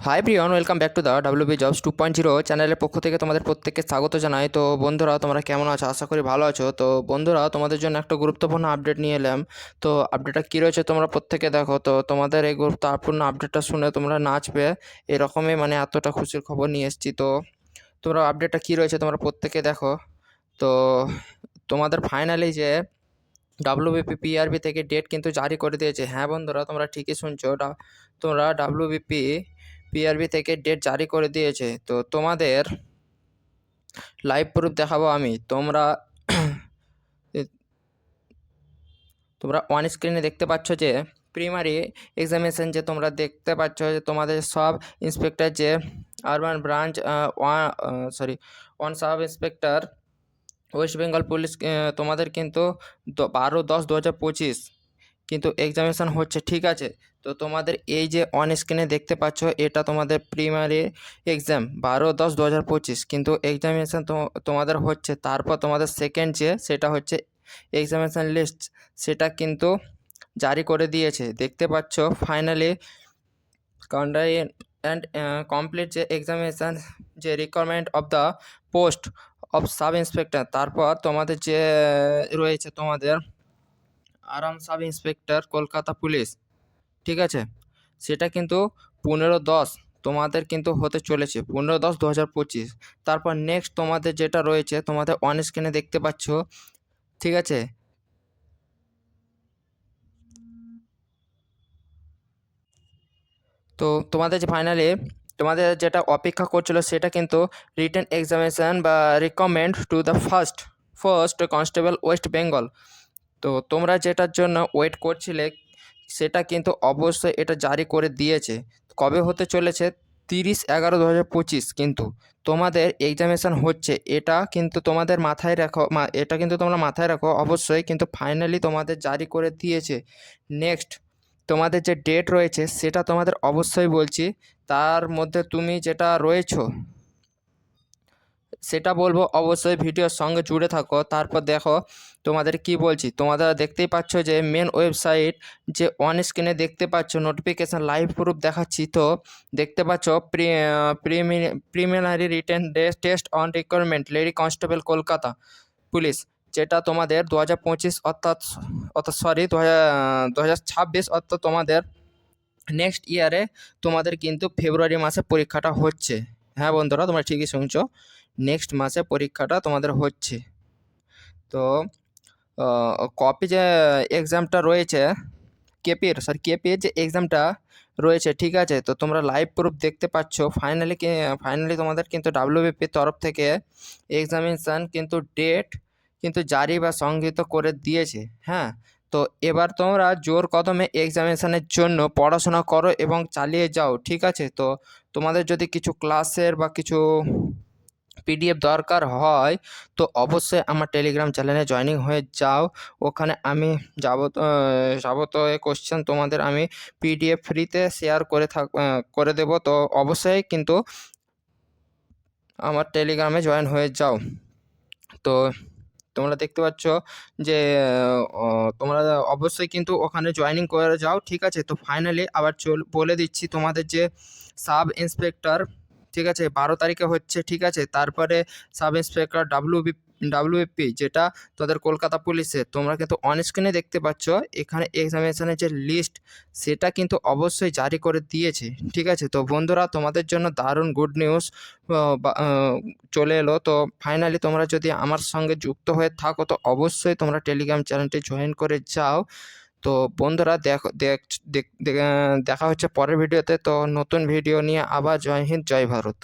High Priyan, welcome back to the WB jobs 2.0 চ্যানেলের পক্ষ থেকে তোমাদের প্রত্যেককে স্বাগত জানাই। তো বন্ধুরা, তোমরা কেমন আছো? আশা করি ভালো আছো। তো বন্ধুরা, তোমাদের জন্য একটা গুরুত্বপূর্ণ আপডেট নিয়ে এলাম। তো আপডেটটা কী রয়েছে তোমরা প্রত্যেকে দেখো। তো তোমাদের এই গুরুত্বপূর্ণ আপডেটটা শুনে তোমরা নাচবে, এরকমই মানে এতটা খুশির খবর নিয়ে এসেছি। তো তোমরা আপডেটটা কী রয়েছে তোমরা প্রত্যেকে দেখো। তো তোমাদের ফাইনালি যে ডাব্লিউবিপি পিআরবি থেকে ডেট কিন্তু জারি করে দিয়েছে। হ্যাঁ বন্ধুরা, তোমরা ঠিকই শুনছো। তোমরা ডাব্লিউবিপি পিআরবি থেকে ডেট জারি করে দিয়েছে। তো তোমাদের লাইভ প্রুফ দেখাবো আমি। তোমরা তোমরা অন স্ক্রিনে দেখতে পাচ্ছ যে প্রিমারি এক্সামিনেশন যে তোমরা দেখতে পাচ্ছ যে তোমাদের সব ইন্সপেক্টর যে urban branch one sub inspector West Bengal police, তোমাদের কিন্তু 12/10/2025 কিন্তু এক্সামিনেশান হচ্ছে, ঠিক আছে। তো তোমাদের এই যে অন স্ক্রিনে দেখতে পাচ্ছ এটা তোমাদের প্রিমারি এক্সাম 12/10/2025 কিন্তু এক্সামিনেশান তোমাদের হচ্ছে। তারপর তোমাদের সেকেন্ড যে সেটা হচ্ছে এক্সামিনেশান লিস্ট, সেটা কিন্তু জারি করে দিয়েছে। দেখতে পাচ্ছ ফাইনালি কন্ডাক্ট অ্যান্ড কমপ্লিট যে এক্সামিনেশান যে requirement of the post of sub inspector, তারপর তোমাদের যে রয়েছে তোমাদের আরাম সাব ইন্সপেক্টর কলকাতা পুলিশ, ঠিক আছে, সেটা কিন্তু 15/10 তোমাদের কিন্তু হতে চলেছে, 15/10/2025। তারপর নেক্সট তোমাদের যেটা রয়েছে তোমাদের অন স্ক্রিনে দেখতে পাচ্ছ, ঠিক আছে। তো তোমাদের যে ফাইনালি তোমাদের যেটা অপেক্ষা করছিল সেটা কিন্তু রিটেন এক্সামিনেশান বা recommend to the first constable West Bengal. তো তোমরা যেটার জন্য ওয়েট করছিলে সেটা কিন্তু অবশ্যই এটা জারি করে দিয়েছে। কবে হতে চলেছে? 30/11/2025 কিন্তু তোমাদের এক্সামিনেশান হচ্ছে। এটা কিন্তু তোমাদের মাথায় রাখো, এটা কিন্তু তোমরা মাথায় রাখো অবশ্যই। কিন্তু ফাইনালি তোমাদের জারি করে দিয়েছে। নেক্সট তোমাদের যে ডেট রয়েছে সেটা তোমাদের অবশ্যই বলছি, তার মধ্যে তুমি যেটা রয়েছো সেটা বলবো, অবশ্যই ভিডিওর সঙ্গে জুড়ে থাকো। তারপর দেখো তোমাদের কি বলছি। তোমাদের দেখতেই পাচ্ছ যে মেন ওয়েবসাইট যে অন স্ক্রিনে দেখতে পাচ্ছ নোটিফিকেশান লাইভ প্রুফ দেখাচ্ছি। তো দেখতে পাচ্ছ preliminary written test on requirement lady constable Kolkata police, যেটা তোমাদের 2025 অর্থাৎ 2026 অর্থাৎ তোমাদের নেক্সট ইয়ারে তোমাদের কিন্তু ফেব্রুয়ারি মাসে পরীক্ষাটা হচ্ছে। হ্যাঁ বন্ধুরা, তোমরা ঠিকই শুনছো, নেক্সট মাসে পরীক্ষাটা তোমাদের হচ্ছে। তো কপি যে এক্সামটা রয়েছে কেপির যে এক্সামটা রয়েছে, ঠিক আছে। তো তোমরা লাইভ প্রুফ দেখতে পাচ্ছ। ফাইনালি তোমাদের কিন্তু ডাব্লিউবিপির তরফ থেকে এক্সামিনেশান কিন্তু ডেট কিন্তু জারি বা সংগৃহীত করে দিয়েছে। হ্যাঁ, তো এবার তোমরা জোর কদমে এক্সামিনেশানের জন্য পড়াশোনা করো এবং চালিয়ে যাও, ঠিক আছে। তো তোমাদের যদি কিছু ক্লাসের বা কিছু পিডিএফ দরকার হয় তো অবশ্যই আমার টেলিগ্রাম চ্যানেলে জয়েনিং হয়ে যাও। ওখানে আমি যাবতীয় কোশ্চেন তোমাদের আমি পিডিএফ ফ্রিতে শেয়ার করে দেবো। তো অবশ্যই কিন্তু আমার টেলিগ্রামে জয়েন হয়ে যাও। তো তোমরা দেখতে পাচ্ছ যে তোমরা অবশ্যই কিন্তু ওখানে জয়েনিং করে যাও, ঠিক আছে। তো ফাইনালি আবার বলে দিচ্ছি তোমাদের যে সাব ইন্সপেক্টর, ঠিক আছে, 12 তারিখে হচ্ছে, ঠিক আছে। তারপরে সাব ইন্সপেক্টর ডাব্লিউপি যেটা তোদের কলকাতা পুলিশে, তোমরা কিন্তু অন স্ক্রিনে দেখতে পাচ্ছ এখানে এক্সামিনেশনের যে লিস্ট সেটা কিন্তু অবশ্যই জারি করে দিয়েছে, ঠিক আছে। তো বন্ধুরা, তোমাদের জন্য দারুণ গুড নিউজ চলে এলো। তো ফাইনালি তোমরা যদি আমার সঙ্গে যুক্ত হয়ে থাকো তো অবশ্যই তোমরা টেলিগ্রাম চ্যানেলটি জয়েন করে যাও। তো বন্ধুরা, দেখা হচ্ছে পরের ভিডিওতে। তো নতুন ভিডিও নিয়ে আবার জয় হিন্দ, জয় ভারত।